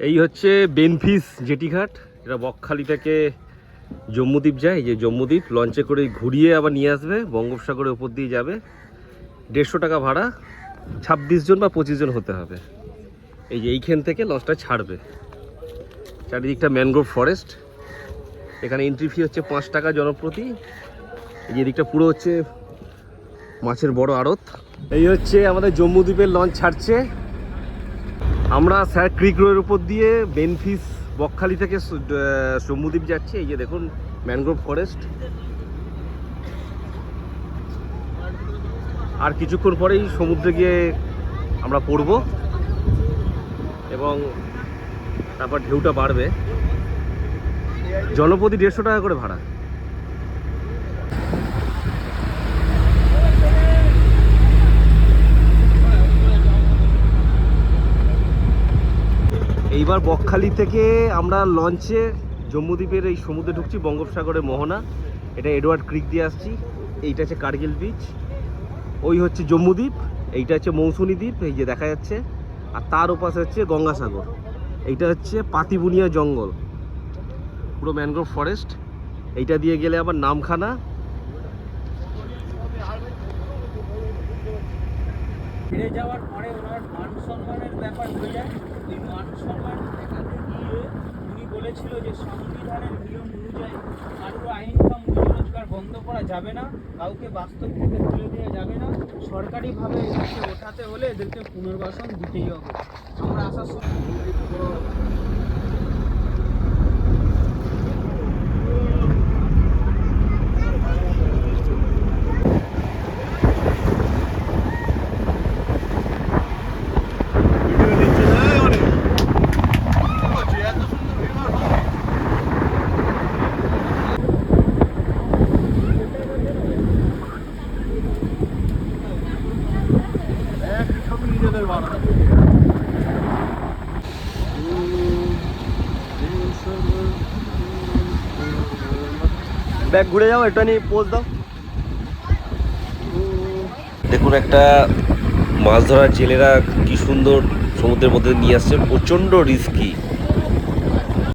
এই হচ্ছে বেনফিস জেটিঘাট, এটা বকখালি থেকে জম্মুদ্বীপ যায়। এই যে জম্মুদ্বীপ লঞ্চে করে ঘুরিয়ে আবার নিয়ে আসবে, বঙ্গোপসাগরের উপর দিয়ে যাবে। 150 টাকা ভাড়া, 26 জন বা 25 জন হতে হবে। এই যে এইখান থেকে লঞ্চটা ছাড়বে। চারিদিকটা ম্যানগ্রোভ ফরেস্ট। এখানে এন্ট্রি ফি হচ্ছে 5 টাকা জনপ্রতি। এই যে দিকটা পুরো হচ্ছে মাছের বড় আড়ত। এই হচ্ছে আমাদের জম্মুদ্বীপের লঞ্চ ছাড়ছে। আমরা স্যার ক্রিক রোডের উপর দিয়ে বেনফিস বকখালি থেকে জম্মুদ্বীপ যাচ্ছি। এই যে দেখুন ম্যানগ্রোভ ফরেস্ট। আর কিছুক্ষণ পরেই সমুদ্রে গিয়ে আমরা পড়ব এবং তারপর ঢেউটা বাড়বে। জনপ্রতি 150 টাকা করে ভাড়া। এইবার বকখালি থেকে আমরা লঞ্চে জম্মুদ্বীপের এই সমুদ্রে ঢুকছি, বঙ্গোপসাগরের মোহনা। এটা এডওয়ার্ড ক্রিক দিয়ে আসছি। এইটা হচ্ছে কার্গিল বিচ, ওই হচ্ছে জম্মুদ্বীপ, এইটা হচ্ছে মৌসুমী দ্বীপ, এই যে দেখা যাচ্ছে। আর তার ওপাশে হচ্ছে গঙ্গাসাগর। এইটা হচ্ছে পাতিবুনিয়া জঙ্গল, পুরো ম্যানগ্রোভ ফরেস্ট। এইটা দিয়ে গেলে আবার নামখানা। ফিরে যাওয়ার পরে ওনার মান সম্মানের ব্যাপার হয়ে যায়। ওই মান সম্মান দেখাতে গিয়ে উনি বলেছিল যে সংবিধানের নিয়ম অনুযায়ী কারোর আইন বা মূল্য রোজগার বন্ধ করা যাবে না, কাউকে বাস্তব থেকে তুলে দেওয়া যাবে না, সরকারিভাবে এদেরকে ওঠাতে হলে এদেরকে পুনর্বাসন দিতেই হবে। আমরা আসার সময় ব্যাগ ঘুরে যাও, এটা নিয়ে পোজ দাও। দেখুন একটা মাছ ধরার জেলেরা কি সুন্দর সমুদ্রের মধ্যে নিয়ে আসছে। প্রচণ্ড রিস্কি,